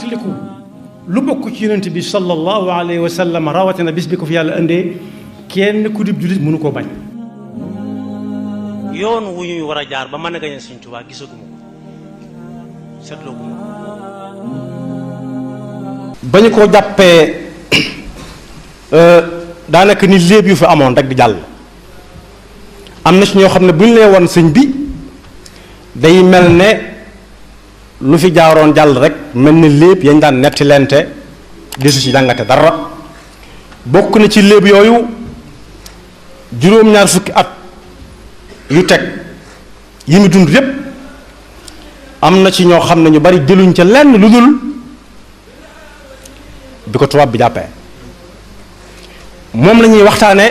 fàttaliku lu bokk ci yonent bi sallallahu alayhi wa sallam rawatina bis bi ko fi yàlla indee kenn ku dib jullit mënu koo bañ. yoon wu ñuy war a jaar ba mën a gañe Sëñ Tuubaa gisaguma ko seetlooguma ko. ba ñu ko jàppee daanaka ni léeb yu fi amoon rek di jàll am na ci ñoo xam ne bu ñu lee woon sëñ bi day mel ne lu fi jaaroon jàll rek mel ne léeb yañ daan netti lente desu ci jàngate dara. bokk na ci léeb yooyu juróom-ñaar fukki at yu teg yi mu dund yépp am na ci ñoo xam ne ñu bari jëluñ ca lenn lu dul bi ko tubaab bi jàppee moom la ñuy waxtaane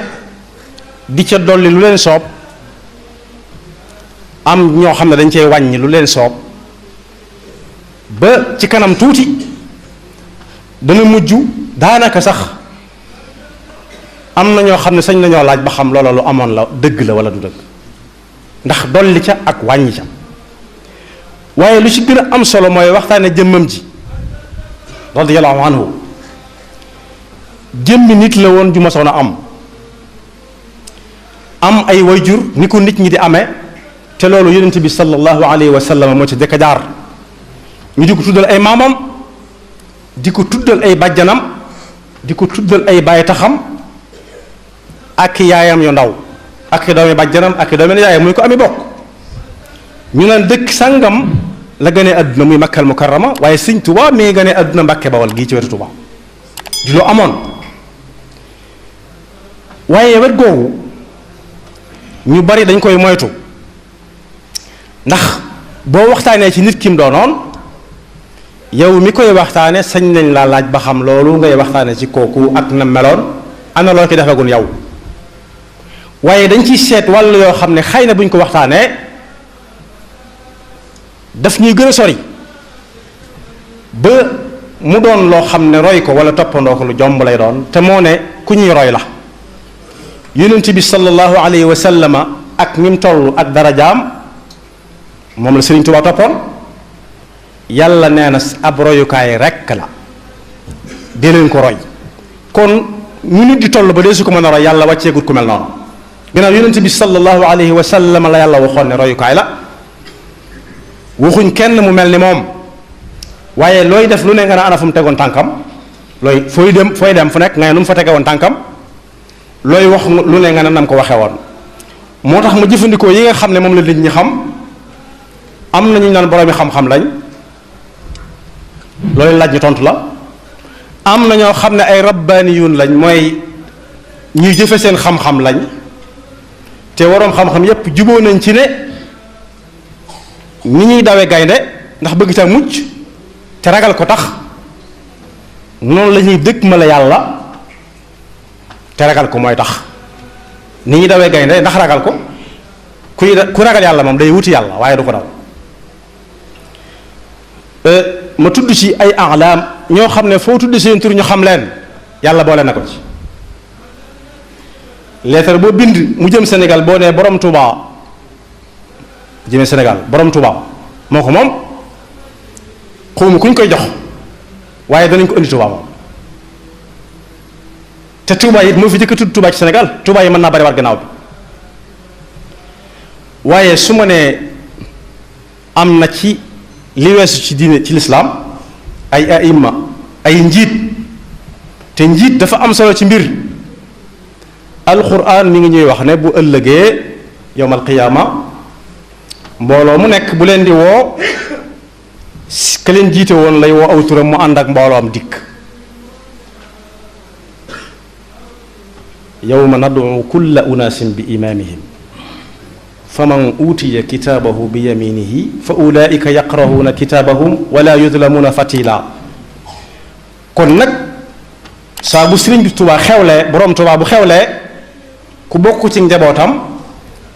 di ca dolli lu leen soob am ñoo xam ne dañ cey wàññi lu leen soob ba ci kanam tuuti dana mujj daanaka sax am na ñoo xam ne sañ nañoo laaj ba xam loola lu amoon la dëgg la wala du dëgg ndax dolli ca ak wàññi ca waaye lu ci gën a am solo mooy waxtaane jëmmam ji radiyallahu anhu jëmmi nit la woon ju ma soon a am ay wayjur ni ko nit ñi di amee te loolu yonent bi sallallahu alayhi wa sallam moo ci jëkk a jaar ñu di ko tuddal ay maamam di ko tuddal ay bàjjanam di ko tuddal ay baay taxam ak yaayam yu ndaw ak doomi bàjjanam ak doomi yaayam muy ko ami bokk ñu naan dëkk sàngam la gënee àdduna muy Makkal Mukarrama waaye Sëñ Tuubaa mi ngi gënee àdduna Mbàkke Bawal gii ci wetu Tuubaa di loo amoon waaye wet googu ñu bari dañ koy moytu ndax boo waxtaanee ci nit ki mu doonoon yow mi koy waxtaane sañ nañ laa laaj ba xam loolu ngay waxtaane ci kooku ak na meloon ana loo ki defagul yow waaye dañ ciy seet wàll yoo xam ne xëy na buñ ko waxtaanee daf ñuy gën a sori ba mu doon loo xam ne roy ko wala toppandoo ko lu jomb lay doon te moo ne ku ñuy roy la yonent bi sallallahu alayhi wa sallama ak ni mu toll ak darajaam moom la Sëriñ Tuubaa toppoon yàlla nee na ab royukaay rekk la dee leen ko roy kon ñu nit di toll ba dee su ko mën a roy yàlla wàcceegut ku mel noonu gannaaw yonent bi sallallahu alayhi wa sallam la yàlla waxoon ne royukaay la waxuñ kenn mu mel ni moom waaye looy def lu ne nga ne ana fu mu tegoon tànkam looy fooy dem fu nekk nga ne nu mu fa tege woon tànkam looy wax lu ne nga ne nam ko waxee woon moo tax ma jëfandikoo yi nga xam ne moom la nit ñi xam am na ñu naan boroomi xam-xam lañ loolu laaj ñu tontu la am na ñoo xam ne ay rabbaaniyuun lañ mooy ñuy jëfe seen xam-xam lañ te waroom xam-xam yépp juboo nañ ci ne ni ñuy dawe gaynde ndax bëgg ca mucc te ragal ko tax noonu la ñuy dëkk ma la yàlla te ragal ko mooy tax ni ñuy dawee gaynde ndax ragal ko ku ragal yàlla moom day wuti yàlla waaye du ko daw ma tudd ci ay alaam ñoo xam ne foo tudd seen tur ñu xam leen yàlla boole na ko ci leetar boo bind mu jëm Sénégal boo nee borom Touba jëmee Sénégal borom Touba moo ko moom xawma kuñ koy jox waaye danañ ko indi Touba moom te Touba it moo fi jëkk tudd Touba ci Sénégal Touba yi mën naa bari war gannaaw bi waaye su ma nee am na ci li weesu ci diine ci lislaam ay aïma ay njiit te njiit dafa am solo ci mbir alquran mi ngi ñuy wax ne bu ëllëgee yowmal qiyaama mbooloo mu nekk bu leen di woo ka leen jiite woon lay woo aw turam mu ànd ak mbooloom dikk yawma nad'u kulla unaasin bi imaamihim faman utiya kitaabahu bi yaminihi fa ulaika yaqra'uuna kitaabahum wala yudlamuuna fatila kon nag saa bu Sëriñ bi Tuubaa xewlee boroom Tuubaa bu xewlee ku bokk ci njabootam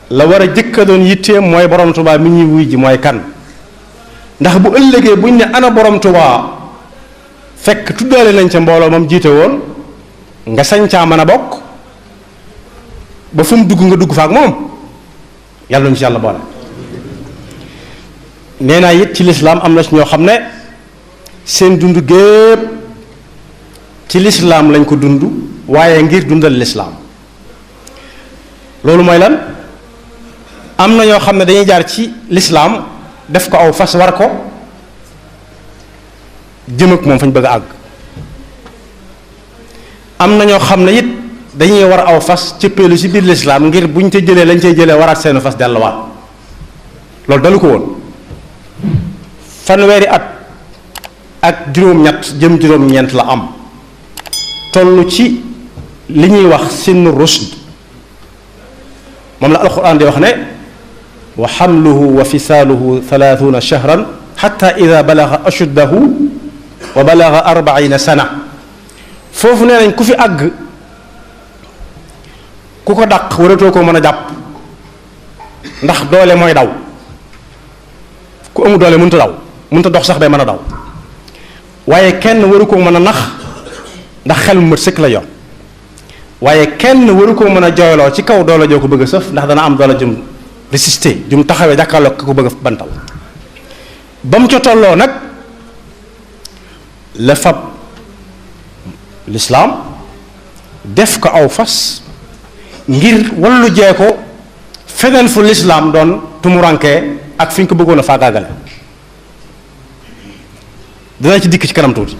la war a jëkka doon yitteem mooy boroom Tuubaa mi ñuy wuy ji mooy kan ndax bu ëllëgee buñ ne ana boroom Tuubaa fekk tuddaale nañ ca mbooloo moom jiite woon nga sañ caa mën a bokk ba fu mu dugg nga dugg fa ak moom yàlla nañu ci yàlla boole nee naa it ci lislaam am na ci ñoo xam ne seen dund gépp ci lislaam lañ ko dund waaye ngir dundal lislaam. loolu mooy lan? am na ñoo xam ne dañuy jaar ci lislaam def ko aw fas war ko jëm ak moom fañ bëgg a àgg. am na ñoo xam ne it dañuy war aw fas cëppeelu ci biir lislaam ngir buñ ca jëlee lañ cay jëlee waraat seenu fas delluwaat. loolu dalu ko woon. fanweeri at ak juróom-ñett jëm juróom-ñeent la am, toll ci li ñuy wax sinnu rushd. moom la alquran di wax ne wa xamluhu wa fisaaluhu 30 shahran xatta ida balaga ashuddahu wa balaga 40 sana. foofu nee nañ ku fi àgg ku ko dàq waratoo ko mën a jàpp ndax doole mooy daw. ku amul doole mënta daw, mënta dox sax bay mën a daw. waaye kenn waru koo mën a nax ndax xel mu mat sëkk la yor. waaye kenn waru koo mën a jooyloo ci kaw doole joo ko bëgg a sëf ndax dana am doole jum résister jum taxawee jàkkaarloo ko bëgg a bantal. ba mu ca tolloo nag la fab lislaam def ko aw fas ngir wallu jee ko feneen fu lislaam doon tumurankee ak fi ñu ko bëggoon a faagaagale. dana ci dikk ci kanam tuuti.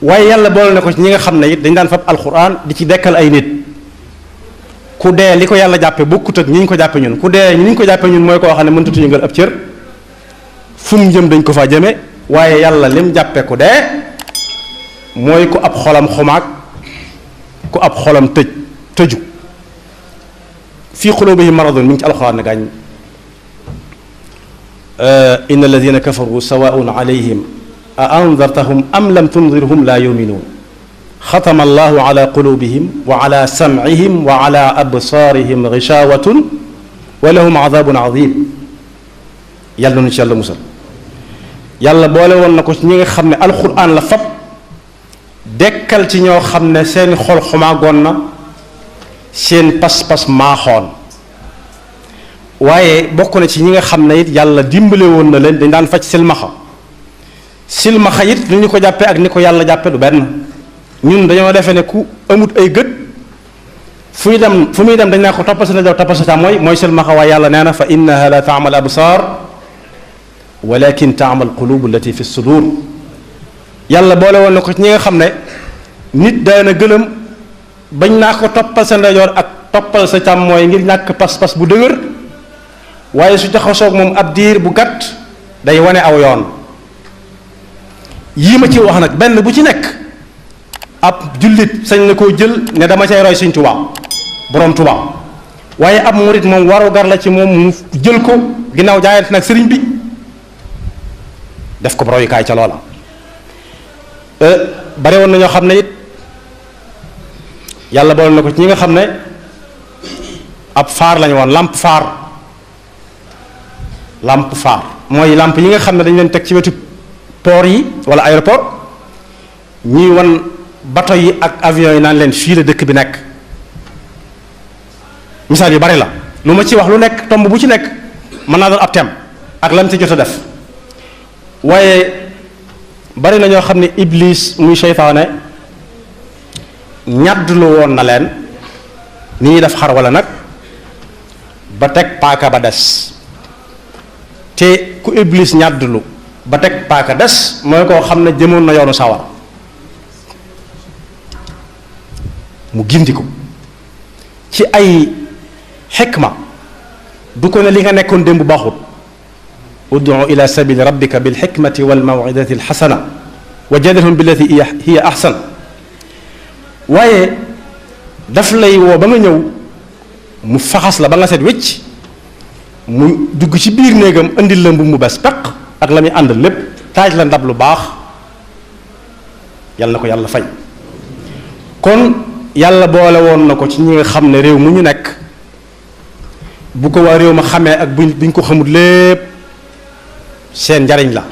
waaye yàlla boole na ko ci ñi nga xam ne it dañ daan fab alxuraan di ci dekkal ay nit. ku dee li ko yàlla jàppe bokkut ak ñi ñu ko jàppe ñun. ku dee ñi ñu ko jàppe ñun mooy koo xam ne mënut a yëngal ab cër fu mu jëm dañ ko faa jëme. waaye yàlla lim jàppe ku dee mooy ku ab xolam xumaag ku ab xolam tëju. fii qulubihim maradun mi ngi ci alxuraan ne gaañ inna alladina kafaru sawaun alayhim a andartahum am lam tundirhum la yuminuun xatama allahu ala qulubihim wa ala samcihim wa ala absaarihim gishawatun wa lahum adabun adim. yàlla nañu ci yàlla musal. yàlla boole woon na ko ci ñi nga xam ne alquran la fab dekkal ci ñoo xam ne seen xol xumaagoon na seen pas-pas maaxoon. waaye bokk na ci ñi nga xam ne it yàlla dimbale woon na leen dañ daan faj silmaxa. silmaxa it ni ñu ko jàppee ak ni ko yàlla jàppe du benn. ñun dañoo defee ne ku amut ay gët fu muy dem dañ naa ko toppal sa ndajoor toppal sa càmmooñ mooy silmaxa. waaye yàlla nee na fa innaha la taamal absaar walakin taamal qulubu allati fi sudur. yàlla boole woon na ko ci ñi nga xam ne nit daana gëlëm bañ naa ko toppal sa ndajoor ak toppal sa càmmooñ ngir ñàkk pas-pas bu dëgër. waaye su jaxasoog moom ab diir bu gàtt day wane aw yoon. yii ma ci wax nag benn bu ci nekk ab jullit sañ na koo jël ne dama cay roy Sëñ Tuubaa boroom Tuubaa. waaye ab murit moom waru gar la ci moom mu jël ko ginnaaw jaayante nag sëriñ bi def ko royukaay ca loola. bare woon na ñoo xam ne it yàlla boole na ko ci ñi nga xam ne ab faar lañu woon làmp faar mooy làmp yi nga xam ne dañ leen teg ci wetu port yi wala aéroport ñuy wan bato yi ak avion yi naan leen fii la dëkk bi nekk. misaal yu bari la lu ma ci wax lu nekk tomb bu ci nekk mën naa doon ab thème ak lam ci jot a def. waaye bari na ñoo xam ne iblis muy seytaane ñàddlu woon na leen ni ñuy def xar wala nag ba teg paaka ba des. te ku iblis ñàddulu ba teg paaka des mooy koo xam ne jëmoon na yoonu sawar mu gindi ko ci ay xikma du ko ne li nga nekkoon démb baaxut. ud'u ila sabili rabbika bil xikmati wal maw'idati al xasana wa jadilhum billati hiya ahsan. waaye daf lay woo ba nga ñëw mu faxas la ba nga set wécc mu dugg ci biir néegam indil la mbubb mu bees peq ak la muy ànd lépp taaj la ndab lu baax. yàlla na ko yàlla fay. kon yàlla boole woon na ko ci ñi nga xam ne réew mu ñu nekk bu ko waa réew ma xamee ak buñ ko xamul lépp seen njariñ la.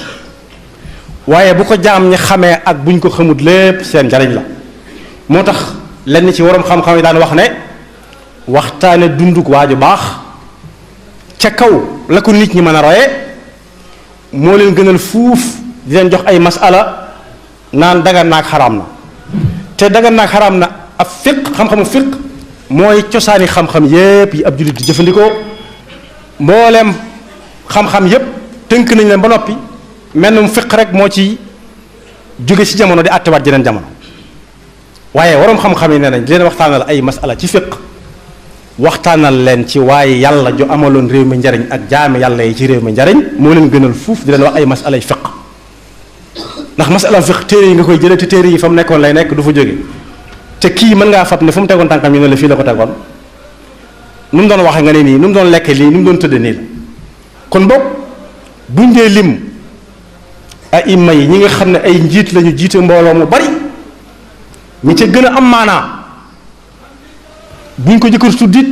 waaye bu ko jaam ñi xamee ak buñ ko xamul lépp seen njariñ la. moo tax lenn ci waroom xam-xam yi daan wax ne waxtaane dunduk waaju baax ca kaw la ko nit ñi mën a roye moo leen gënal fuuf di leen jox ay masala naan dagan naag xaraam na te dagan naag xaraam na ab fiq xam-xamu fiq mooy cosaani xam-xam yépp yi ab jullit di jëfandikoo mbooleem xam-xam yépp tënk nañ leen ba noppi mel na mu fiq rek moo ci jóge ci jamono di àttewaat jeneen jamono waaye waroom xam-xam yi nee nañ di leen waxtaanal ay masala ci fiq waxtaanal leen ci waaye yàlla ju amaloon réew mi njariñ ak jaami yàlla yi ci réew mi njariñ moo leen gënal fuuf di leen wax ay masalay fiq ndax masala fiq téere yi nga koy jëlee te téere yi fa mu nekkoon lay nekk du fa jóge te kii mën ngaa fab ne fu mu tegoon tànkam ñu ne la fii la ko tegoon nu mu doon waxe nga ne nii nu mu doon lekke lii nu mu doon tëdd nii la kon boog buñ dee lim ay imma yi ñi nga xam ne ay njiit lañu jiite mbooloo mu bari ñi ca gën a am maanaa buñ ko jëkkër tuddit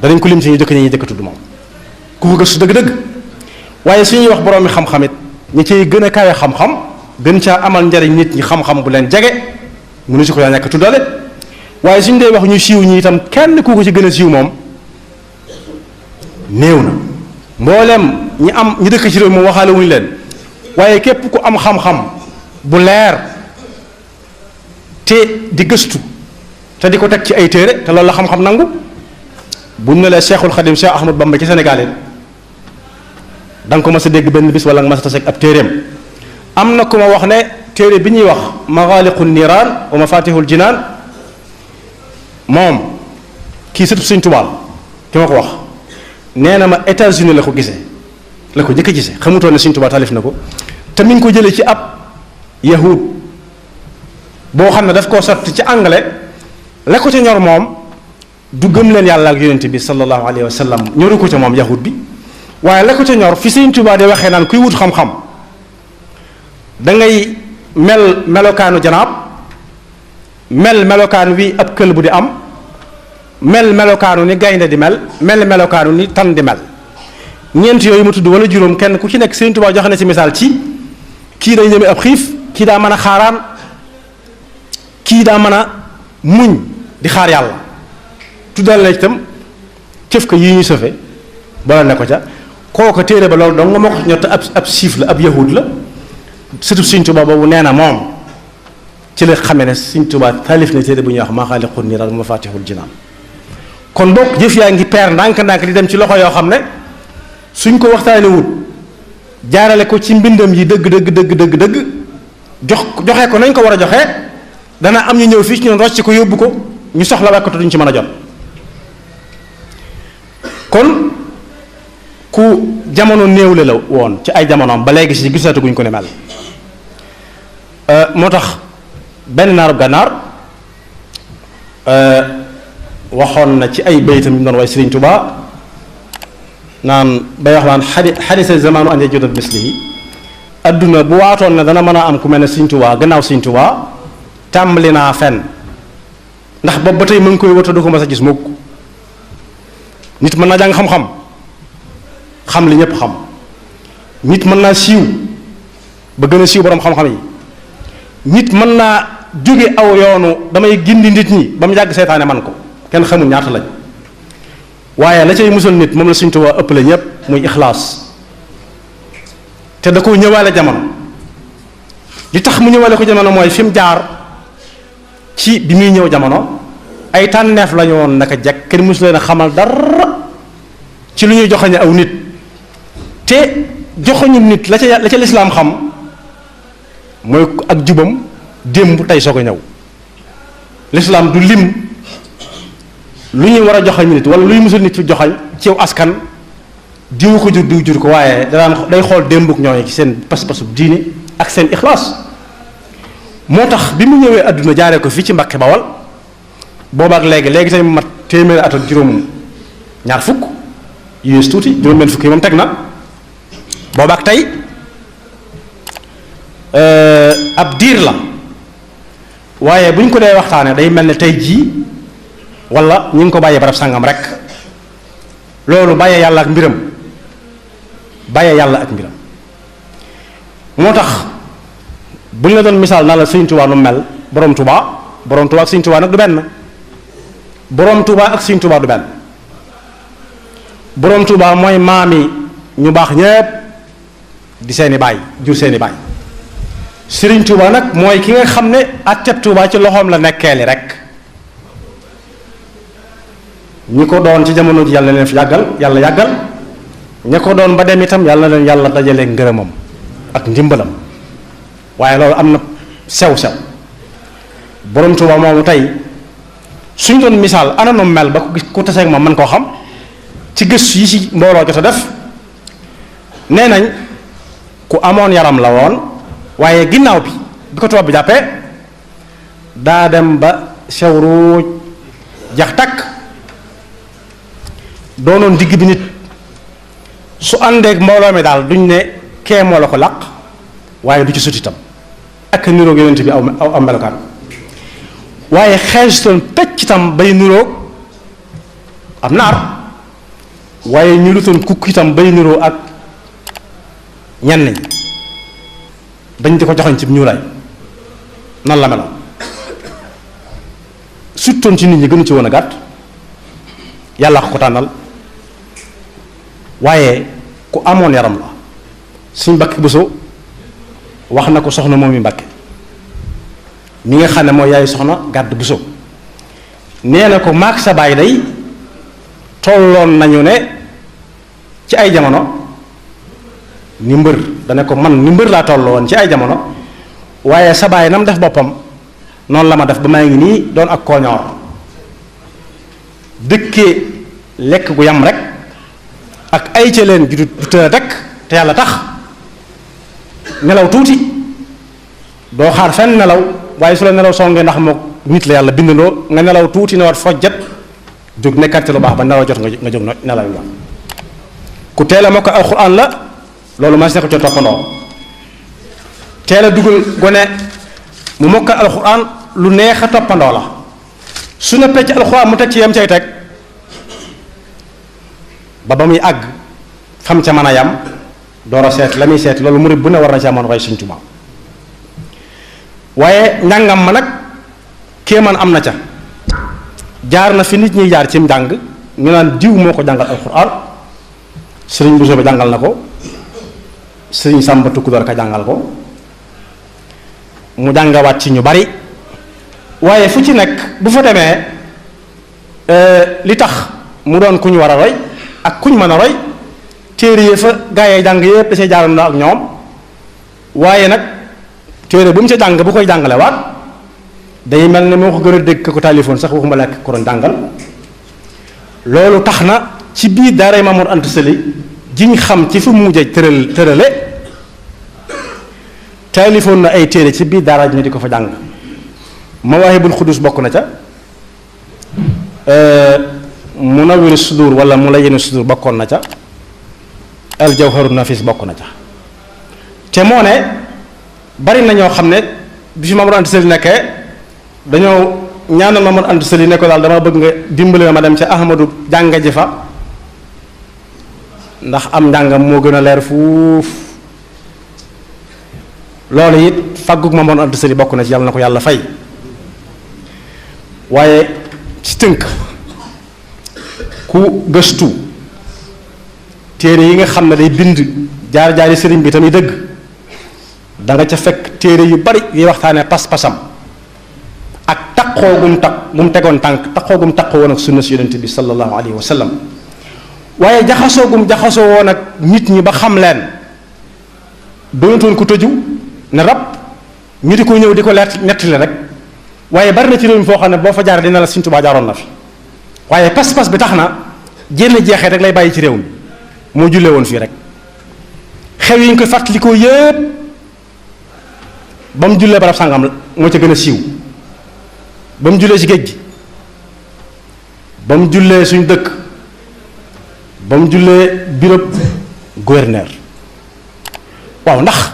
danañ ko lim si ñu jëkk ñi jëkk tudd moom ku ko gëstu dëgg-dëgg waaye suñuy wax boroomi xam-xamit ñi ciy gën a kawe xam-xam gën caa amal njariñ nit ñi xam-xam bu leen jege mënu si ko yaa nekk tuddale waaye suñ dee wax ñu siiw ñi itam kenn ku ko ci gën a siiw moom néew na mbooleem ñi dëkk ci réew moom waxaale wuñu leen waaye képp ku am xam-xam bu leer te di gëstu te di ko teg ci ay téere te loolu la xam-xam nangu bu ne la Cheikhul Khadim Cheikh Ahmad Bamba ci Sénégal yi da nga ko mas a dégg benn bis wala nga mas a taseeg ab téereem am na ku ma wax ne téere bi ñuy wax Maghaliqun Niiraan wa Mafatihul Jinaan moom kii sëtu Sëñ Tuubaa ki ma ko wax nee na ma États-Unis la ko gisee la ko jëkk a gisee xamutoon ne Sëñ Tuubaa taalif na ko te mi ngi ko jëlee ci ab yahud boo xam ne daf koo sotti ci anglais la ko ca ñor moom du gëm leen yàlla ak yonent bi sallallahu alayhi wa sallam ñoru ko ca moom yahud bi waaye la ko ca ñor fi Sëñ Tuubaa di waxee naan kuy wut xam-xam da ngay mel melokaanu janaab mel melokaanu wi ab kël bu di am mel melokaanu ni gaynde di mel melokaanu ni tan di mel ñeent yooyu ma tudd wala juróom kenn ku ci nekk Sëñ Tuubaa joxe na ci misaal ci kii day ñeme ab xiif kii daa mën a xaaraan kii daa mën a muñ di xaar yàlla tuddal na itam cëf ko yii ñu sëfe boole ne ko ca kooku téere ba loolu dong nga ma ko ñor te ab siif la ab yahud la surtout Sëñ Tuubaa boobu nee na moom ci la xamee ne Sëñ Tuubaa taalif na téere bu ñuy wax Maghaliqun Niiraan wa Mafatihul Jinaan kon bokk jëf yaa ngi peer ndànk-ndànk di dem ci loxo yoo xam ne suñ ko waxtaanee wut jaarale ko ci mbindam yi dëgg joxe ko nañ ko war a joxe dana am ñu ñëw fii ci ñun rocc ko yóbbu ko ñu soxla wekkatu duñ ci mën a jot kon ku jamono néewle la woon ci ay jamonoom ba léegi si gisatuguñ ko ne mel moo tax benn naarub gànnaar waxoon na ci ay baytam yu mu doon way Sëriñ Tuubaa naan bay wax naan xadisa zamanu an yajuda mislihi adduna bu waatoon ne dana mën a am ku mel ne Sëriñ Tuubaa gannaaw Sëriñ Tuubaa tàmbali naa fen ndax boobu ba tey mu ngi koy wata du ko mas a gis mukk nit mën naa jàng xam-xam xam li ñépp xam nit mën naa siiw ba gën a siiw boroom xam-xam yi nit mën naa jóge aw yoonu damay gindi nit ñi ba mu yàgg seytaane man ko kenn xamul ñaata lañ waaye la cay musal nit moom la Sëñ Tuubaa ëpp la ñépp muy ixlaas te da ko ñëwaale jamono li tax mu ñëwaale ko jamono mooy fi mu jaar ci bi muy ñëw jamono ay tànneef lañu woon naka jekk kenn musu leen a xamal dara ci lu ñuy joxoñe aw nit te joxoñu nit la ca lislaam xam mooy ak jubam démb tey soo ko ñëw lislaam du lim lu ñuy war a joxañ nit wala luy musul nit fi joxañ ci askan diw ko jur diw jur ko waaye day xool démbuk ñooñu ci seen pas-pasu diine ak seen ixlaas moo tax bi mu ñëwee àdduna jaaree ko fii ci Mbàkke Bawal boobaak léegi tey mu mat téeméeri at ak juróom ñaar fukk yées tuuti juróom-benn fukk yi moom teg na boobaak tey ab diir la waaye bu ñu ko dee waxtaanee day mel ne tey jii wala ñu ngi ko bàyyee barab sàngam rek loolu bàyyee yàlla ak mbiram moo tax bu ñu la doon misaal naa la Sëñ Tuubaa nu mel borom Tuubaa ak Sëñ Tuubaa nag du benn borom Tuubaa ak Sëñ Tuubaa du benn borom Tuubaa mooy maami ñu baax ñépp di seeni baay jur seeni baay. Sëriñ Tuuba nag mooy ki nga xam ne atteb Tuuba ci loxoom la nekkeeli rek. ñi ko doon ci jamono ji yàlla leen fi yàlla yàggal ña ko doon ba dem itam yàlla leen yàlla dajale ngërëmam ak ndimbalam. waaye loolu am na sew-sew borom Tuuba moomu tey suñ doon misaal ana nu mel ba ku taseeg moom man koo xam ci gëstu yi ci mbooloo jot a def nee nañ ku amoon yaram la woon waaye ginnaaw bi ko tubaab bi jàppee daa dem ba sew ruuj jax takk doonoon digg bi nit su àndeek mbooloo mi daal duñ ne kee moo la ko làq waaye du ci sut itam ak niroog yonent bi aw melokaan waaye xeesutoon pecc itam bay niroog am naar waaye ñu lutoon kukk itam bay niroo ak ñenn ñi dañ di ko joxoñ ci ñuulaay nan la meloon suttoon ci nit ñi gënu ci woon a gàtt yàlla ko tànnal waaye ku amoon yaram la suñ Mbàkke Buso wax na ko soxna moom mi Mbàkke mi nga xam ne mooy yaay soxna Gàdd Buso nee na ko maak sa baay day tolloon nañu ne ci ay jamono ni mbër dane ko man ni mbër laa tolloon ci ay jamono waaye sa baay nam def boppam noonu la ma def ba maa ngi nii doon ak kooñoor dëkkee lekk gu yam rek ak ay ca leen ju tëra rek te yàlla tax nelaw tuuti doo xaar fenn nelaw waaye su la nelaw songee ndax moo nit la yàlla bindandoo nga nelaw tuuti ne war fojjat jóg nekkat ci lu baax ba nelaw jot nga jóg nelaw yi ku teel a mokk alxuraan la loolu ma si ne ko ca toppandoo teel a dugal gone mu mokkal alxuraan lu neex a toppandoo la su ne pecc alxuraan mu teg ci yam cay teg ba muy àgg fam ca mën a yam door a seet la muy seet loolu murid bu ne war na ca mën roy Sëriñ Tuubaa waaye njàngam ma nag kéemaan am na ca jaar na fi nit ñi jaar ci njàng ñu naan diw moo ko jàngal alxuraan sëriñ Bousso ba jàngal na ko sëriñ Sàmba Tukkudoor ka jàngal ko mu jàngawaat ci ñu bari waaye fu ci nekk bu fa demee li tax mu doon ku ñu war a roy ak ku ñu mën a roy téere yi fa gaa yi jàng yépp da see jaarandoo ak ñoom waaye nag téere bu mu ca jàng bu koy jàngalewaat day mel ne moo ko gën a dégg ko téléphone sax waxuma lekk ko doon jàngal loolu tax na ci biir daaray Mamour Anta Sali jiñ xam ci fu mu mujjee tërale téléphone na ay téere ci biir daara ji ñu di ko fa jàng Mawaahibul Xudus bokk na ca Munawwiru Sudur wala Mulayyinu Sudur bokkoon na ca Al Jawharu Nafis bokk na ca te moo ne bari na ñoo xam ne bi fi Mamour Anta Sali nekkee dañoo ñaanal Mamour Anta Sali ne ko daal dama bëgg nga dimbali ma dem ca Ahmadu jànga ji fa ndax am njàngam moo gën a leer fuuf loolu it fàggug Mamour Anta Sali bokk na ci yàlla na ko yàlla fay waaye ci tënk ku gëstu téere yi nga xam ne day bind jaar-jaari sëriñ bi tamit dëgg da nga ca fekk téere yu bari yi waxtaane pas-pasam ak taqoo gum tegoon tànk taqoo gum taqoo woon ak sunna si yonent bi sallallahu alayhi wa sallam waaye jaxasoo gum jaxasoo woon ak nit ñi ba xam leen doonutoon ku tëju ne rab ñu di ko ñëw di ko leet nettali rek waaye bari na ci réew mi foo xam ne boo fa jaar dina la Sëriñ Tuubaa jaaroon na fi waaye pas-pas bi tax na jénn jeexee rek lay bàyyi ci réew mi moo jullee woon fii rek xew yi ñu koy fàttalikoo yépp ba mu jullee barab sàngam moo ca gën a siiw ba mu jullee ci géej gi ba mu jullee suñu dëkk ba mu jullee bureau gouverneur waaw ndax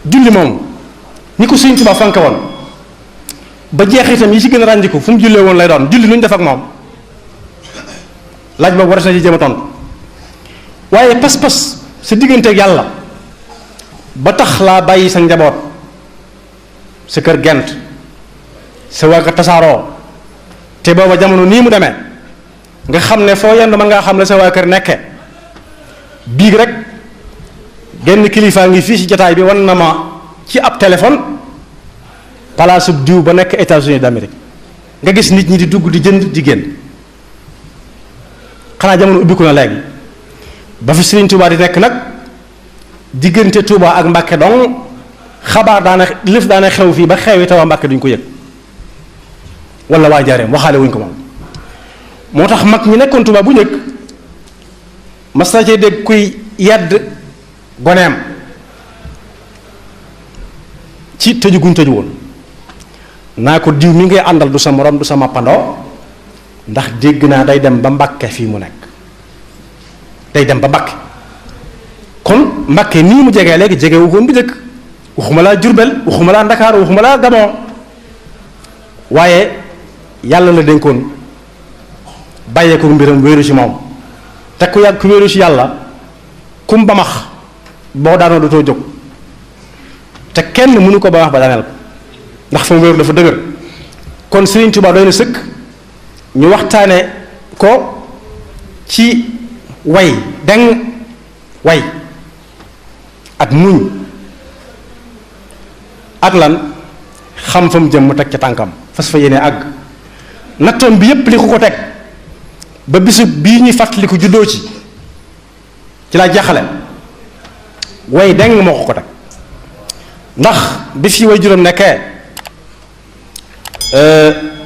julli moom ni ko Sëriñ Tuubaa fanke woon ba jeexitam yi ci gën a ràññiku fu mu jullee woon lay doon julli lu ñu def ak moom laaj boobu war na ci jéem a tontu waaye pas-pas sa digganteeg yàlla ba tax laa bàyyi sa njaboot sa kër gent sa waa kër tasaaroo te booba jamono nii mu demee nga xam ne foo yendu mën ngaa xam la sa waa kër nekke biig rek genn kilifaa ngi fii ci jataay bi wan na ma ci ab téléphone palaasu diw ba nekk États-Unis d'Amérique nga gis nit ñi di dugg di jënd di génn. xanaa jamono ubbiku na léegi ba fi Serigne Touba di nekk nag diggante Touba ak Mbàkke dong xabaar daana xew fii ba xewi te waa Mbàkke duñ ko yëg wala waa Njaaréem waxaale wuñ ko moom. moo tax mag ñi nekkoon Touba bu njëkk mas na cee dégg kuy yedd goneem ci tëju guñ tëju woon naa ko diw mi ngay àndal du sa morom du sa mappandoo ndax dégg naa day dem ba Mbàkke fii mu nekk day dem ba Mbàkke kon Mbàkke nii mu jegee léegi jege wu ko bu njëkk waxuma laa Jurbel waxuma laa Ndakaaru waxuma laa Gabon waaye yàlla la dénkoon bàyyee ko mbiram wéeru ci moom te ku yàgg ku wéeru ci yàlla kum ba max boo daanoo dootoo jóg te kenn mënu ko ba max ba daaneel ko ndax fa mu wéeru dafa dëgër kon Serigne Touba doy na sëkk ñu waxtaane ko ci way deng way ak muñ ak lan xam fa mu jëm mu teg ca tànkam fas fa yéene àgg nattoom bi yépp li ko teg ba bisu bii ñuy fàttaliku juddoo ci laa jaxale way deng moo ko teg ndax bi fi way juróom nekkee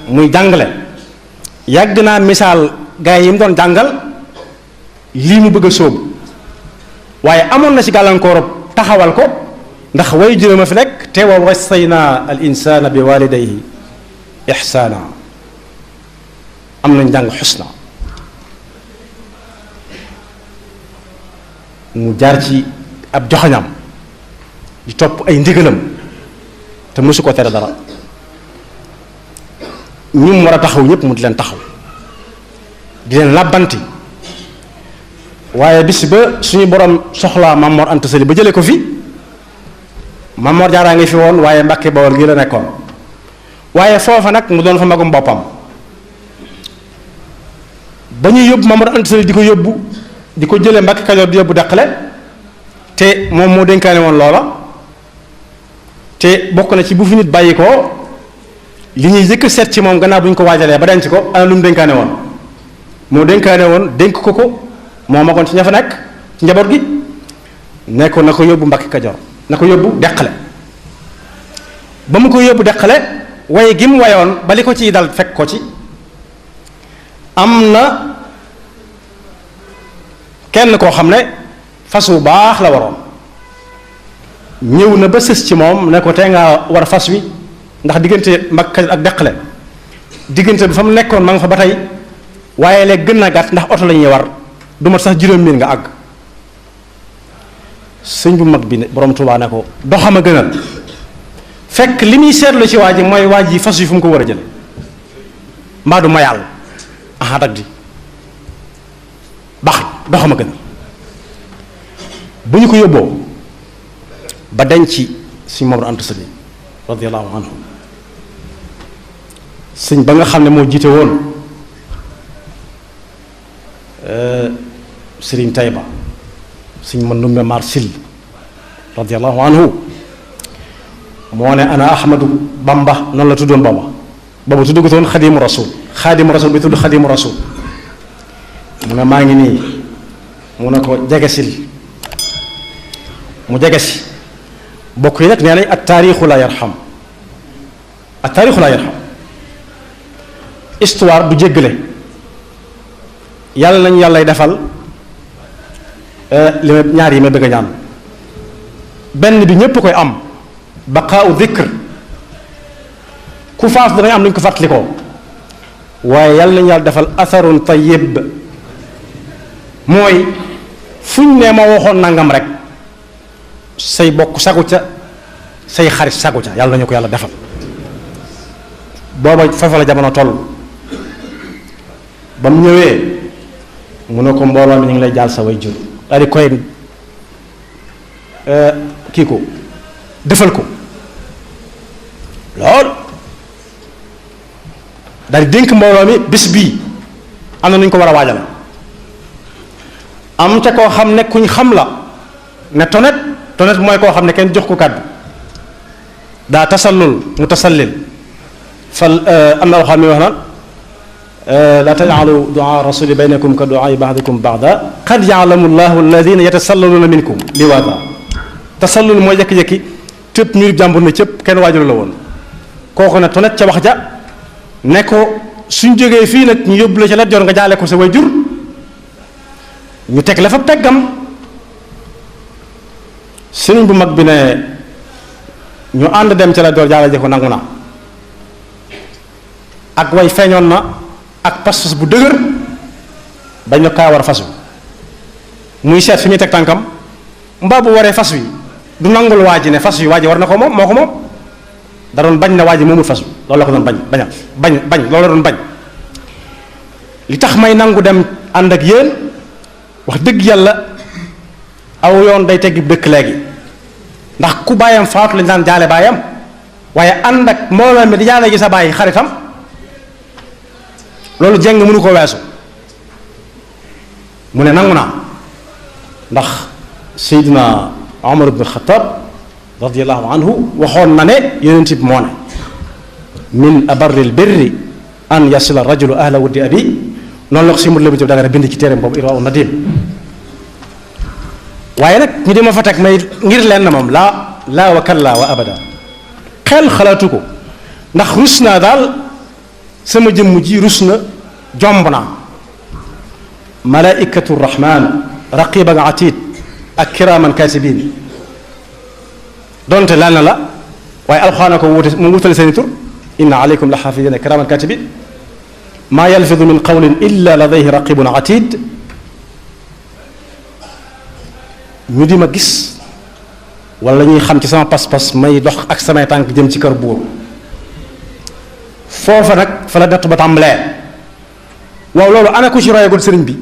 muy jàngale yàgg naa misaal gaay yi mu doon jàngal lii mu bëgg a sóobu waaye amoon na ci gàllankoor taxawal ko ndax way juróom a fi nekk te wa wassayna al insana bi walidayhi ihsana am nañ jàng xusna mu jaar ci ab joxañam di topp ay ndigalam te mësu ko tere dara ñum war a taxaw ñëpp mu di leen taxaw di leen làbbanti waaye bis ba suñu borom soxlaa Maam Mor Anta Sali ba jëlee ko fi Maam Mor Jaaraa ngi fi woon waaye Mbàkke Bawol gi la nekkoon waaye foofa nag mu doon fa magum boppam ba ñuy yóbbu Maam Mor Anta Sali di ko yóbbu di ko jëlee Mbàkke Kajoor di yóbbu Deqale te moom moo dénkaane woon loola te bokk na ci bu fi nit bàyyi ko li ñuy jëkk seet ci moom gannaaw bu ñu ko waajalee ba denc ko ana lu mu dénkaane woon moo dénkaane woon dénk ko moo magoon ci ña fa nekk ci njaboot gi nekkoon na ko yóbbu Mbàkke Kajoor na ko yóbbu Deqale ba mu ko yóbbu Deqale way gi mu wayoon ba li ko ciy dal fekk ko ci am na kenn koo xam ne fas wu baax la waroon ñëw na ba sës ci moom ne ko tee ngaa war fas wi ndax diggante Mbàkke Kajoor ak Deqale diggante bi fa mu nekkoon ma nga fa ba tey waaye léegi gën naa gàtt ndax oto la ñuy war du mat sax juróom miin nga àgg sëñ bu mag bi ne borom Tuubaa ne ko doxam a gënal fekk li muy seetlu ci waa ji mooy waa ji fas wi fu mu ko war a jële mbaa du ma yàlla aha dag di baax doxam a gënal bu ñu ko yóbboo ba denc sëñ Maam Mor Anta Sali radiyallahu anhu sëñ ba nga xam ne moo jiite woon Sëriñ Tayba sëñ Mandumbe Mar Sil radiyallahu anhu moo ne ana Ahmadu Bamba noonu la tuddoon booba tuddugutoon Xadimu Rasul bi tudd Xadimu Rasul mu ne maa ngi nii mu ne ko jegesil mu jegesi bokk yi nag nee nañ at taarixu la yarham histoire du jéggale yàlla nañu yàllay defal li ma ñaar yi ma bëgg a ñaan benn bi ñépp koy am baqaau dhikr ku faas danañ am nañ ko fàttalikoo waaye yàlla nañu yàlla defal atharun tayyib mooy fuñ ne ma waxoon nangam rek say bokk sagu ca say xarit sagu ca yàlla nañu ko yàlla defal booba foofa la jamono toll ba mu ñëwee mu ne ko mbooloo mi ñu ngi lay jaal sa way jur daal di koy kii ko defal ko lool daal di dénk mbooloo mi bis bii am na nu ñu ko war a waajal am ca koo xam ne kuñ xam la ne tonet honnête mooy koo xam ne kenn jox ko kàddu daa tasallul mutasallil fal am na waxam mi wax naan la taj'alu du'a rasuli baynakum ka du'a ba'dikum ba'da qad ya'lamu llahu alladhina yatasallaluna minkum liwaada tasallul mooy jékki-jékki tëb miir jàmbur na cëpp kenn waajur la woon kooku nag honnête ca wax ja ne ko suñ jógee fii nag ñu yóbbu la ca Lat Joor nga jaale ko sa waajur ñu teg la fa teggam sëriñ bu mag bi ne ñu ànd dem ca Lat Joor jaale ji ko nangu naa ak way feeñoon na ak pas-pas bu dëgër bañ na kaa war fasu muy seet fi muy teg tànkam mbaa bu waree fas wi du nangul waa ji ne fas wi waa ji war na ko moom moo ko moom da doon bañ na waa ji moomul fas wi loolu la ko doon bañ loolu la doon bañ li tax may nangu dem ànd ak yéen wax dëgg yàlla aw yoon day teggi dëkk léegi ndax ku bàyyam faatu lañ daan jaale bàyyam waaye ànd ak mbooloo mi di jaale gi sa bàyyi xaritam loolu jeng mënu ko weesu mu ne nangu naa ndax Seydina Omar ibn Khattab radiyallahu anhu waxoon na ne yonent bi moo ne min abarril birri an yasila rajulu ahla wuddi abi noonu la ko si mut la bu jëf danga bind ci téereem boobu Irwaa Nadim waaye nag ñu di ma fa teg may ngir leen na moom laa wa kalla wa abada xel xalaatu ko ndax rus naa daal sama jëmm ji rus na jomb naa malaikatu rahman raqiban atid ak kiraaman katibin donte laal na la waaye alxuraan ko wute mu wutale seeni tur inna alaykum la xaafidina kiraaman katibin maa yalfidu min qawlin illa ladayhi raqibun atid ñu di ma gis wala ñuy xam ci sama pas-pas may dox ak samay tànk jëm ci kër buur foofa nag fa la natt ba tàmbalee waaw loolu ana ku ci royagul sëriñ bi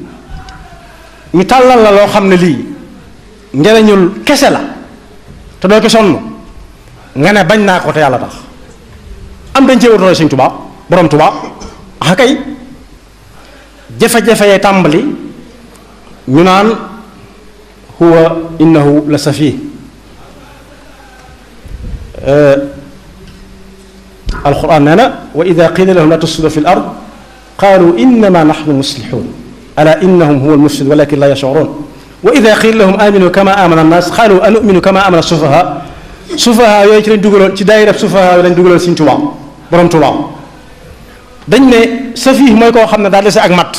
ñu tàllal la loo xam ne lii njëriñul kese la te doo ko sonn nga ne bañ naa ko te yàlla tax am dañ cee wut roy Sëriñ Tuubaa borom Tuubaa ah kay jafe-jafe yay tàmbali ñu naan huwa innahu la safih alquran nee na wa ida qila lahum la tufsidu fi l ard qalu innama nahnu muslihun ala innahum huwa almufsid walakin la yashurun wa ida qila lahum aminu kama amana annas qalu anuminu kama amana sufaha sufaha yooyu ci lañ dugaloon ci daayira sufaha yooyu lañ dugaloon Sëriñ Tuubaa borom Tuubaa dañ ne safih mooy koo xam ne daal dese ak mat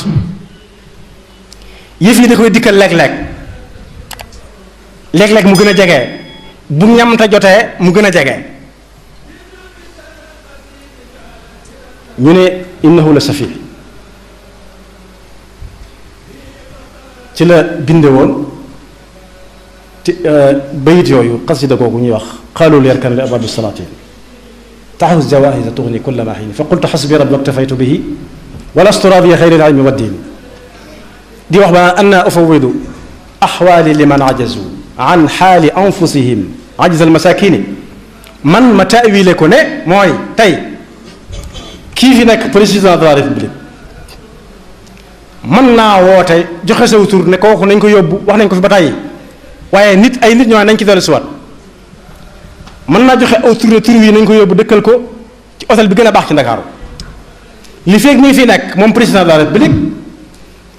yëf yi da koy dikkal léeg-léeg mu gën a jege bu ñamta jotee mu gën a jege ñu ne innahu la safi ci la binde woon ci bayit yooyu xasida googu ñuy wax xaalul yarkan li ababi salatin taxus jawahisa tuxni kulla ma xiin fa qultu xasbi rabbi waktafaytu bihi walastu radiya xayri al ilmi wa diin di wax ba anna ufawidu axwaali liman ajazu an xaali anfusihim ajza almasakini man ma taawile ko ne mooy tey kii fi nekk président de la république mën naa woote joxe saw tur ne kooku nañ ko yóbbu wax nañ ko fi ba tàyyi waaye ay nit ñoo nañ ci dellu siwaat mën naa joxe aw tur ne tur wi nañ ko yóbbu dëkkal ko ci hôtel bi gën a baax ci Ndakaaru li feeg mi fi nekk moom président de la république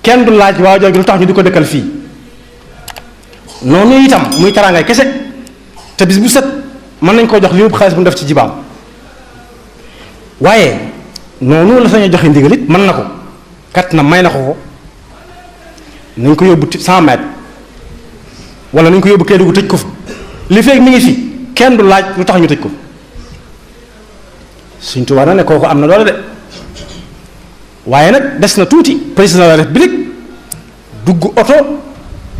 kenn du laaj waa jooju lu tax ñu di ko dëkkal fii noonu itam muy taraangay kese te bis bu set mën nañ koo jox li yëpp xaalis bu mu def ci jibaam waaye noonu la sañoo joxe ndigal it mën na ko kat na may na ko nañ ko yóbbu 100 mètres wala nañ ko yóbbu Kédougou tëj ko fa li feeg mi ngi fi kenn du laaj lu tax ñu tëj ko Sëriñ Tuubaa na ne kooku am na doole de waaye nag des na tuuti président de la république dugg oto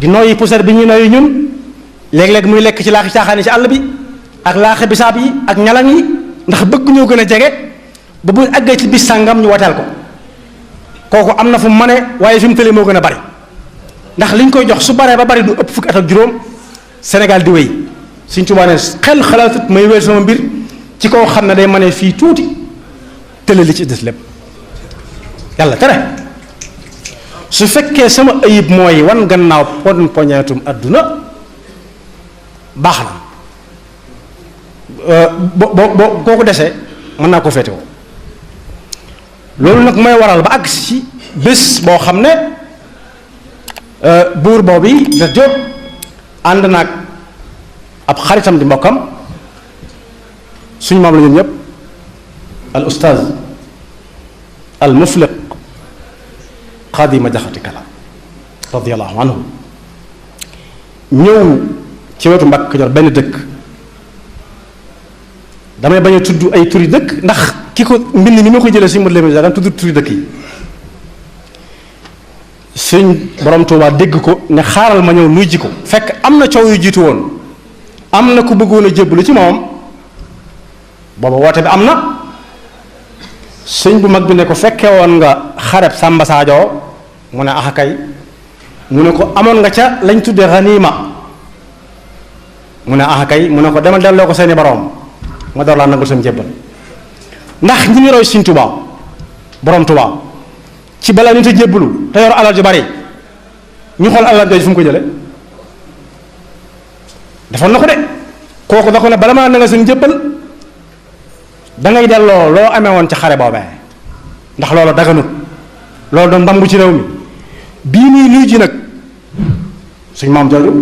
di nooyi poussière bi ñuy nooyi ñun léeg-léeg muy lekk ci laaxi caaxaan yi ci àll bi ak laaxi bisaab yi ak ñalang yi ndax bëgg ñoo gën a jege ba bu àggee ci bis sàngam ñu wateel ko kooku am na fu mu mane waaye fi mu tëlee moo gën a bari ndax liñ koy jox su baree ba bari du ëpp fukki at ak juróom Sénégal di wéy Sëriñ Tuubaa ne xel xalaatut may wéy sama mbir ci koo xam ne day mane fii tuuti tële li ci des lépp yàlla tere su fekkee sama ayib mooy wan gannaaw pon poñeetum adduna baax na boo ko desee mën naa koo féetewoo. loolu nag mooy waral ba àgg ci bés boo xam ne buur boobu da jóg ànd naag ab xaritam di mbokkam suñu maam la ñun ñëpp al ustaaz al mufliq Xaadi Ma Jaxate Kala radiyallahu anhu ñëw ci wetu Mbàkke Kajoor benn dëkk. damay bañ a tudd ay turi dëkk ndax ki ko mbind mi ma ko jëlee si mot leen daan tudd turi dëkk yi. sëñ borom Tuubaa dégg ko ne xaaral ma ñëw nuy ji ko fekk am na coow yu jiitu woon am na ku bëggoon a jébbalu ci moom booba woote bi am na sëñ bu mag bi ne ko fekke woon nga xareb Sàmba Sadio mu ne ax kay mu ne ko amoon nga ca lañ tudde xaniima mu ne ax kay mu ne ko demal delloo ko seeni boroom ma door laa nangul sam jébbal ndax ñi ngi roy Sëñ Tuubaa borom Tuubaa ci balaa nit a jébbalu te yor alal ju bari ñu xool alal jooju fu mu ko jële defoon na ko de kooku da ko ne bala maa na nga seen jébbal dangay delloo loo amee woon ci xare boobee ndax loolu daganut loolu doon ndambu ci réew mi bii nii nuy ji nag suñ maam jooju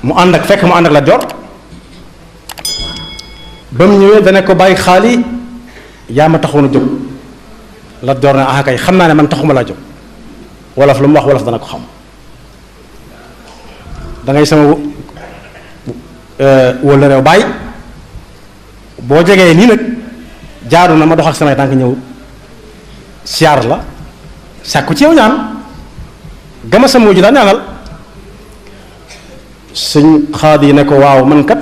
mu ànd ak fekk mu ànd ak Lat Joor ba mu ñëwee dana ko bàyyi xaali yaa ma taxoon a jóg Lat Joor ne ah kay xam naa ne man taxuma laa jóg wolof lu mu wax wolof dana ko xam dangay sama wóolu réew bàyyi boo jegee nii nag jaadu na ma dox ak samay tànk ñëw siyaar la sàkku ci yow ñaan gama sama wujju daan ñaanal Sëñ Xaadi ne ko waaw man kat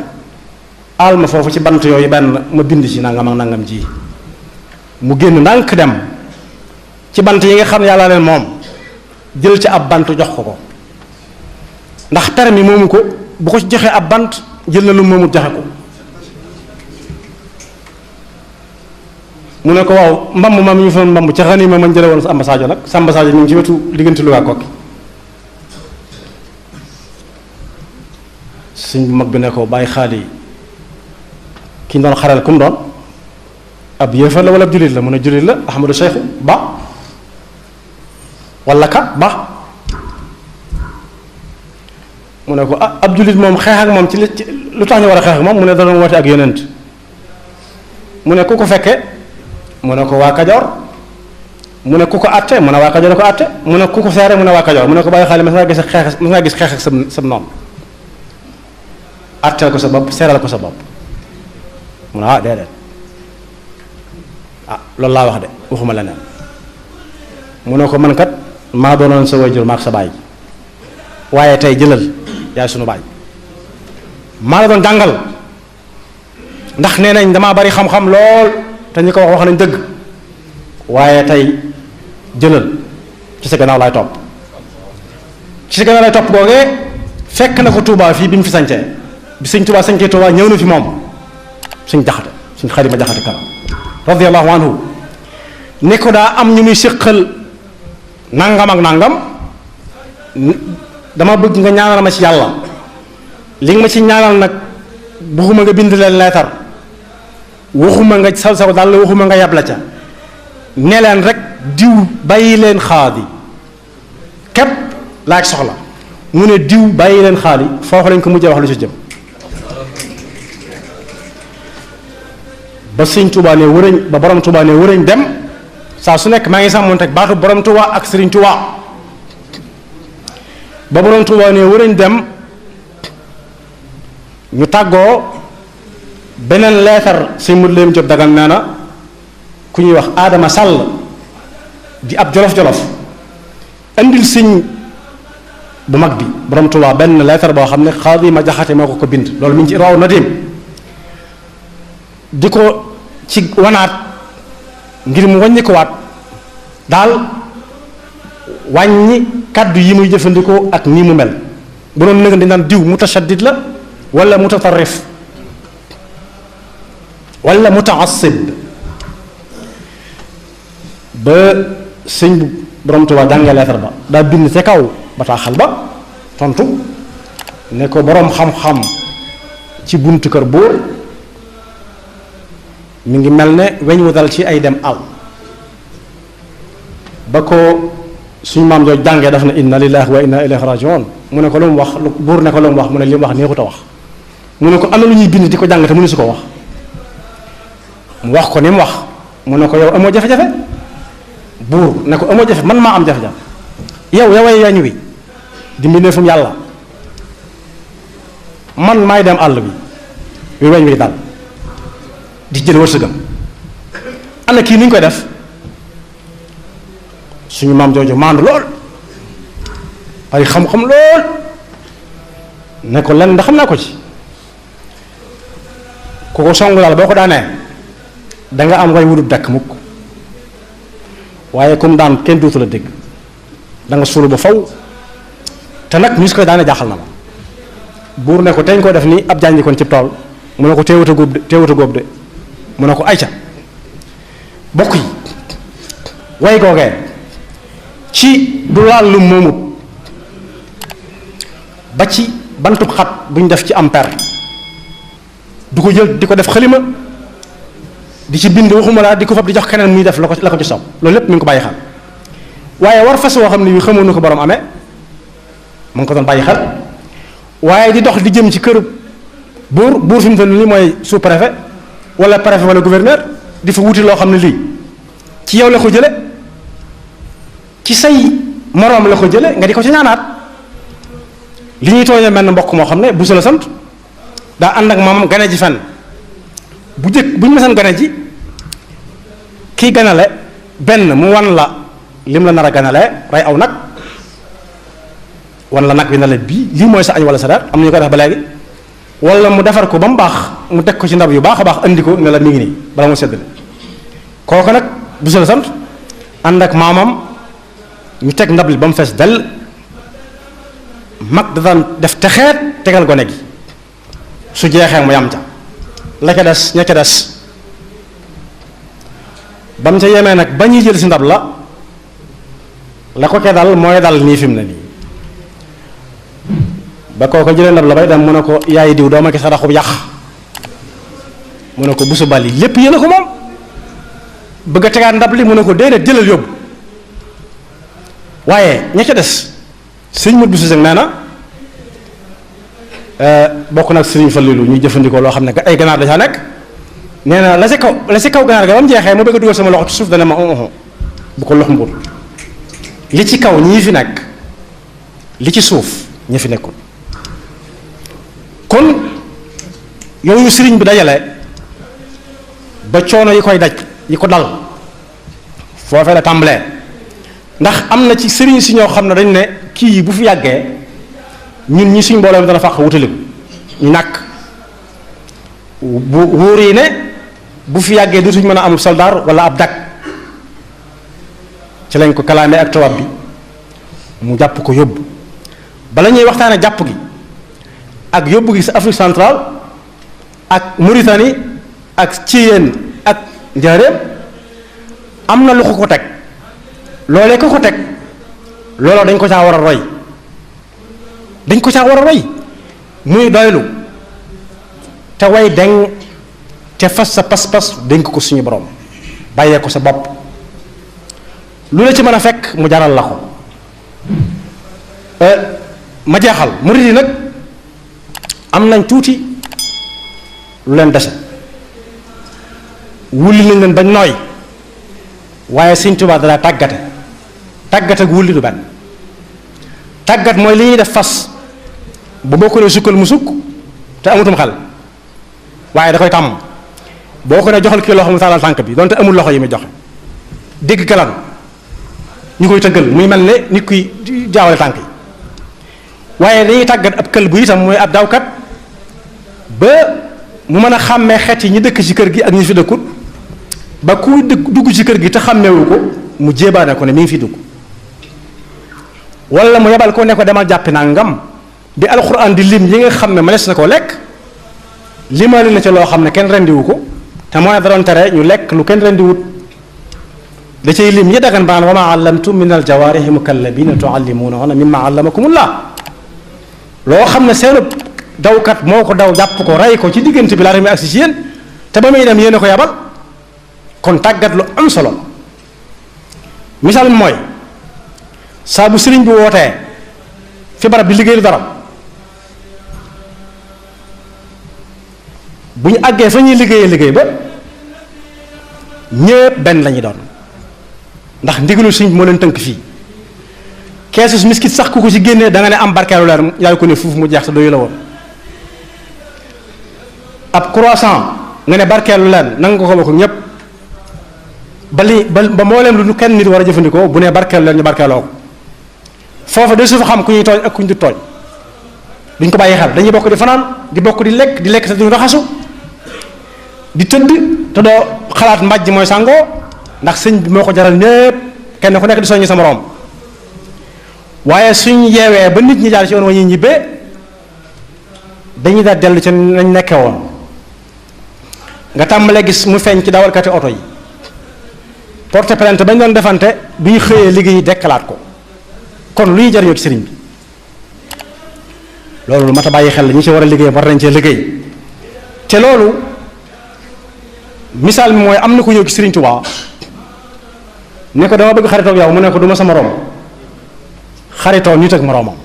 aal ma foofu ci bant yooyu benn ma bind ci nangam ak nangam ji mu génn ndànk dem ci bant yi nga xam ne yàlla leen moom jël ci ab bant jox ko ndax permis moomu ko bu ko ci joxee ab bant jël na lu moomut joxe ko mu ne ko waaw mbamb ma mi ñu fa mbamb ca xani ma mañ jële woon Samba Sadio nag Samba Sadio ñu ngi ci wetu diggante Louga Kokki sëñ bu mag bi ne ko bàyyi xaali ki ñu doon xaral ku mu doon ab yéefar la wala ab jullit la mu ne jullit la Ahmadou Cheikh Ba wala ka Ba mu ne ko ab jullit moom xeex ak moom ci lu tax ñu war a xeex ak moom mu ne da doon woote ak yonent mu ne ku ko fekke mu ne ko waa Kajoor mu ne ku ko àtte mu ne waa Kajoor ko àtte mu ne ku ko seere mu ne waa Kajoor mu ne ko bàyyi xaali mas ngaa gis xeex ak sa noonu àtteel ko sa bopp seeral ko sa bopp mu ne ah déedéet ah loolu laa wax de waxuma leneen mu ne ko man kat maa doonoon sa waajur maak sa baay waaye tey jëlal yaay sunu baay maa la doon jàngal ndax nee nañ damaa bari xam-xam lool te ñi ko wax nañ dëgg waaye tey jëlal ci sa gannaaw laay topp ci sa gannaaw laay topp googee fekk na ko Touba fii bi mu fi sañcee bi sëñ Touba sañcee Touba ñëw na fi moom suñ jaxate suñ Xaadi Ma Jaxate Kala radiyallahu anhu ne ko daa am ñu muy séqal nangam ak nangam dama bëgg nga ñaanal ma ci yàlla li nga ma ci ñaanal nag waxuma nga bind leen leetar waxuma nga saw daal waxuma nga yabla ca ne leen rek diw bàyyi leen Xaadi képp laa ci soxla mu ne diw bàyyi leen Xaadi foofu lañ ko mujjee wax lu ci jëm ba sëñ Touba ne wërëñ ba borom Touba ne wërëñ dem saa su nekk maa ngi sàmmoon teg baatu borom Touba ak Sëriñ Touba ba borom Touba ne wërëñ dem ñu tàggoo beneen leetar sëñ Modou Lamine Diop Dagana nee na ku ñuy wax Adama Sall di ab jolof-jolof indil sëñ bu mag bi borom Touba benn leetar boo xam ne Xaadi Ma Jaxate moo ko bind loolu mi ngi ci raw na dem di ko ci wanaat ngir mu wàññi ko waat daal wàññi kàddu yi muy jëfandikoo ak nii mu mel bu doon nëgën dañ naan diw mutashaddid la wala mutatarrif wala mutaassib ba sëñ bu borom Tuubaa jàngee leetar ba daa bind ca kaw bataaxal ba tontu ne ko boroom xam-xam ci buntu kër buur mi ngi mel ne weñ wu dal ci ay dem àll. ba ko suñu maam jooju jàngee daf na inna lillahi wa inna ilayhi rajiun mu ne ko lu mu wax buur ne ko lu mu wax mu ne li mu wax neexut a wax mu ne ko am na lu ñuy bind di ko jàng te mënu su ko wax mu wax ko ni mu wax mu ne ko yow amoo jafe-jafe buur ne ko amoo jafe man maa am jafe-jafe yoway yañ wi di mbindeefum yàlla man maay dem àll bi weñ wi dal di jël wërsëgam ana kii ni ñu koy def suñu maam jooju maandu lool bari xam-xam lool ne ko lenn da xam naa ko ci ku ko songu daal boo ko daanee danga am way wudut dakk mukk waaye comme daan kenn dootu la dégg da nga suulu ba faw te nag ñu si koy daane jaaxal na ma buur ne ko teñ koo def ni ab jànji kon ci tool mu ne ko teewut a góob de mu ne ko ayca bokk yi way googee ci du laal lu moomut ba ci bantub xat bu ñu def ci am per du ko jël di ko def xalima di ci bind waxuma laa di ko fab di jox keneen muy def la ko ci sopp loolu lépp mi ngi ko bàyyi xel waaye war fas woo xam ne yu xamoon na ko borom amee mu ngi ko doon bàyyi xel waaye di dox di jëm ci kër buur fi mu toll nii mooy sous préfet wala préfet wala gouverneur di fa wuti loo xam ne lii ci yow la ko jële ci say moroom la ko jële nga di ko ci ñaanaat li ñuy tooñee mel ne mbokk moo xam ne bu la sant daa ànd ak moom gane ji fenn bu jëkk bu ñu mësan gane ji kii ganale benn mu wan la lim la nar a ganalee rey aw nag wan la nag bi na la bii lii mooy sa añ wala sa reer am na ñu koy def ba léegi wala mu defar ko ba mu baax mu teg ko ci ndab yu baax a baax andi ko ne la mi ngi nii bala mu séddale kooku nag bu la sant ànd ak maamam ñu teg ndab li ba mu fees dell mag da daan def texeet tegal gone gi su jeexee mu yam ca la ca des ña ca des ba mu ca yemee nag ba ñuy jël si ndab la ko ca dal mooy dal nii fi mu ne nii ba koo ko jëlee ndab la bay dem mu ne ko yaay diw doo ma ki saraxub yàq mu ne ko busu bal yi lépp yéen a ko moom bëgg a tegaat ndab li mu ne ko déedéet jëlal yóbbu waaye ña ca des sëñ mut bu suseg nee na bokk nag sëriñ Fallilu ñuy jëfandikoo loo xam ne ay ganaar da caa nekk nee na la si kaw ganaar ga ba mu jeexee mu bëgg a dugal sama loxo ci suuf dana ma bu ko lox mbur li ci kaw ñii fi nekk li ci suuf ñi fi nekkul kon yooyu sëriñ bi dajale ba coono yi koy daj yi ko dal foofee la tàmbalee ndax am na ci sëriñ si ñoo xam ne dañ ne kii yi bu fi yàggee ñun ñi suñ mbooloo mi dana fàq wutaliku ñu nàkk bu wóor yi ne bu fi yàggee dootuñ mën a amul soldaar wala ab dak ci lañ ko kalaamee ak tubaab bi mu jàpp ko yóbbu bala ñuy waxtaane jàpp gi ak yóbbu gi sa Afrique centrale ak Mauritanie ak Thiéyène ak Njaaréem am na lu ko teg loolee ko teg looloo dañ ko caa war a roy dañ ko caa war a roy muy doylu te way deng te fas sa pas-pas dénk ko suñu borom bàyyee ko sa bopp lu la ci mën a fekk mu jaral la ko ma jeexal murid yi nag am nañ tuuti lu leen dese wulli nañ leen bañ nooy waaye Sëñ Tuubaa dara tàggate tàggat ak wulli du benn tàggat mooy li ñuy def fas bu boo ko nee sukkal mu sukk te amutum xel waaye da koy tàmm boo ko ne joxal kii loxo mu tàllal tànk bi donte amul loxo yi muy joxe dégg galan ñu koy tëggal muy mel ne nit kuy jaawale tànk yi waaye dañuy tàggat ab kël bu itam mooy ab dawkat ba mu mën a xàmmee xeet yi ñi dëkk ci kër gi ak ñi fi dëkkut ba ku dugg ci kër gi te xàmmeewu ko mu jéebaane ko ne mi ngi fi dugg wala mu yebal ko ne ko demal jàppi nangam di alxuraan di lim yi nga xam ne mënees na koo lekk limaali na ca loo xam ne kenn rendiwu ko te moo ne da doon tere ñu lekk lu kenn rendiwut da cay lim yi dagan baan wa ma allamtum min aljawaarihi mukallabina tuallimuunahunna mimma allamakumullah loo xam ne seenu dawkat moo ko daw jàpp ko rey ko ci diggante bi laata muy agsi ci yéen te ba muy dem yéen a ko yabal kon tàggat lu am solo misaal mooy saa bu sëriñ bi wootee fi barab bi liggéey dara bu ñu àggee fa ñuy liggéey ba ñépp benn lañuy doon ndax ndigalul sëriñ bi moo leen tënk fii keesu miskit sax ku ko ci génnee da nga ne am barkeelu leer yaay ko ne fuuf mu jeex te doyu la woon ab croissant nga ne barkeelu leen nanga ko bokk ñépp ba mbooleem lu kenn nit war a jëfandikoo bu ne barkeelu leen ñu barkeeloo ko foofa de su fa xam ku ñuy tooñ ak ku ñu du tooñ duñ ko bàyyi xel dañuy bokk di fanaan di bokk di lekk te duñ raxasu di tëdd te doo xalaat mbàjj mooy sàngoo ndax sëñ bi moo ko jaral ñépp kenn ku nekk di soññi sa moroom waaye suñ yeewee ba nit ñi jaar ci yoon wa ñuy ñibbee dañuy daal dellu ci nañ nekke woon nga tàmbalee gis mu feeñ ci dawalkati oto yi porte plainte bañ doon defante bu ñu xëyee liggéey dekkalaat ko kon lu ñuy jariñoo ci sëriñ bi loolu lu mat a bàyyi xel la ñi ci war a liggéey war nañ cee liggéey te loolu misaal mi mooy am na ko ñëw ci sëriñ Tuubaa ne ko dama bëgg xaritoo ak yow mu ne ko du ma sa moroom xaritoo nit ak moroomam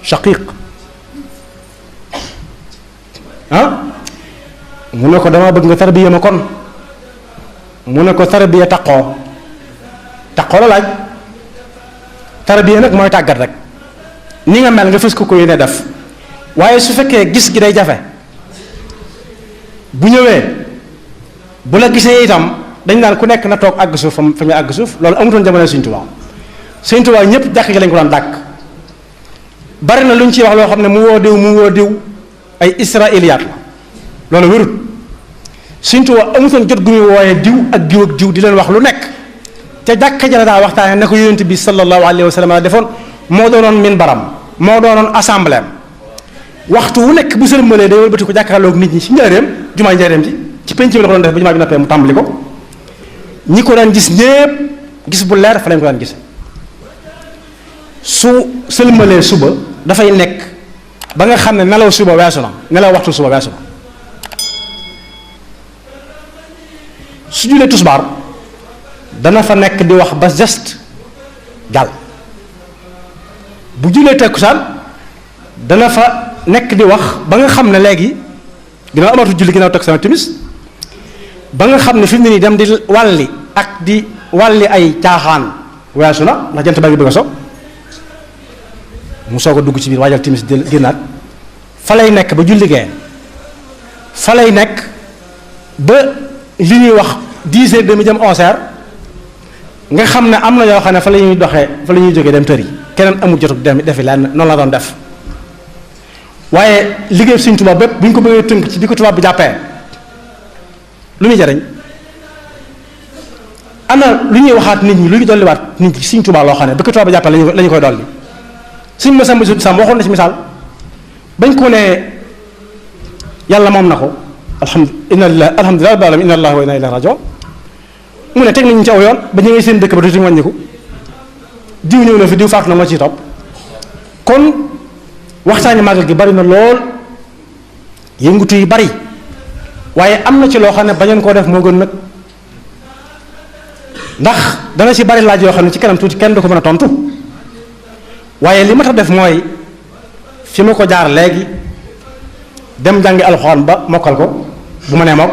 shaqiq mu ne ko dama bëgg nga tarbiya ma kon mu ne ko tarbiya taqoo la laaj tarbiya nag mooy tàggat rek ni nga mel nga fës ko yéene def waaye su fekkee gis gi day jafe bu ñëwee bu la gisee itam dañ naan ku nekk na toog àgg suuf fa muy àgg suuf loolu amutoon jamono Sëriñ Tuubaa Sëriñ Tuubaa ñëpp jàkk gi lañ ko daan dàkk bari na lu ñu ciy wax loo xam ne mu woo diw ay israiliyaat la loolu wérut Sëriñ Tuubaa amutoon jot gu muy wooyee diw ak diw di leen wax lu nekk te jàkka ja la daa waxtaane na ko yonent bi sallallahu alayhi wa sallam defoon moo doonoon minbaram moo doonoon assemblée waxtu wu nekk bu sëlmalee day wëlbati ko jàkkaarloog nit ñi ci njaareem jumaa njaareem ji ci penc bi la ko doon def ba jumaa bi noppee mu tàmbali ko ñi ko daan gis ñépp gis bu leer fa lañ ko daan gise su sëlmalee suba dafay nekk ba nga xam ne nelaw suba weesu na nelaw waxtu suba weesu na su julee tusbaar dana fa nekk di wax ba geste jàll bu julee takkusaan dana fa nekk di wax ba nga xam ne léegi dina amatu julli ginnaaw takkusaan timis ba nga xam ne fi mu ne nii dem di wàlli ak di wàlli ay caaxaan weesu na ndax jant baa ngi bëgg a so mu soog a dugg ci biir waajal timis génnaat fa lay nekk ba julli gee fa lay nekk ba li ñuy wax 10h30 jëm 11h nga xam ne am na yoo xam ne fa la ñuy doxee fa la ñuy jógee dem tër yi keneen amul jotug dem defi lenn noonu la doon def waaye liggéey Sëriñ Tuubaa bépp bu ñu ko bëggee tënk ci bi ko tubaab bi jàppee lu muy jariñ ana lu ñuy waxaat nit ñi lu ñu dolliwaat nit ñi Sëriñ Tuubaa loo xam ne bi ko tubaab bi jàppee la ñu koy dolli Sëriñ Masamba Sam waxoon na ci misaal bañ ko ne yàlla moom na ko alhamdulilah rabbil alamin inna allaha wa inna ilayhi rajiun mu ne teg nañu ci aw yoon ba ñu ngi seen dëkk ba tuuti wàññiku diw ñëw na fi diw faatu na moo ciy topp kon waxtaani màggal gi bari na lool yëngutu yi bari waaye am na ci loo xam ne bañoon koo def moo gën nag ndax dana ci bari laaj yoo xam ne ci kanam tuuti kenn du ko mën a tontu waaye li ma tax def mooy fi ma ko jaar léegi dem jàngi alxuraan ba mokkal ko bu ma nee mokk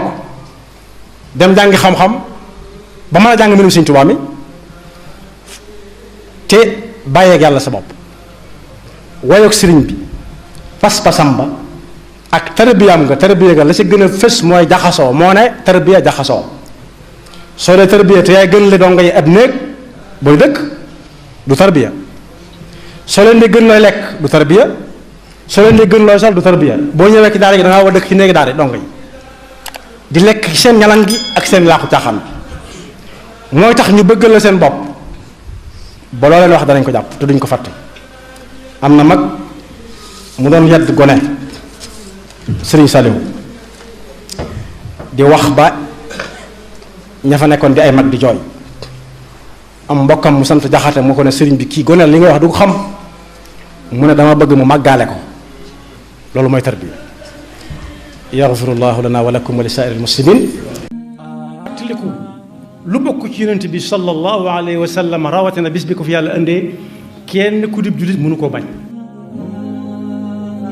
dem jàngi xam-xam ba mën a jàng mbirum Sëriñ Tuubaa mi te bàyyeeg yàlla sa bopp wayoog sëriñ bi pas-pasam ba ak tarbiyaam nga tarbiya ga la ci gën a fës mooy jaxasoo moo ne tarbiya jaxasoo soo dee tarbiya te yaay gën le donga yi ab néeg booy dëkk du tarbiya soo leen di gën looy lekk du tarbiya soo leen di gën looy sol du tarbiya boo ñëwee ci daara gi da ngaa war a dëkk ci néegi daara donga yi di lekk seen ñalan gi ak seen laaxu caaxaan bi mooy tax ñu bëggal la seen bopp ba loo leen wax danañ ko jàpp te duñ ko fàtte am na mag mu doon yedd gone Sëriñ Saliou di wax ba ña fa nekkoon di ay mag di jooy am mbokkam mu sant Jaxate moo ko ne sëriñ bi kii gone li nga wax du ko xam mu ne dama bëgg mu màggaale ko loolu mooy tarbiya. yaxfirullahu lana wa lakum wa li saa'iril muslimin. tiliku lu bokk ci yonent bi sallallahu alayhi wa sallam rawatina bis bi ko fi yàlla indee kenn ku dib jullit mënu koo bañ.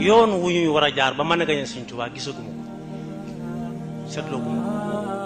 yoon wu ñuy war a jaar ba mën a gañe Sëñ Tuubaa gisaguma ko seetloo guma ko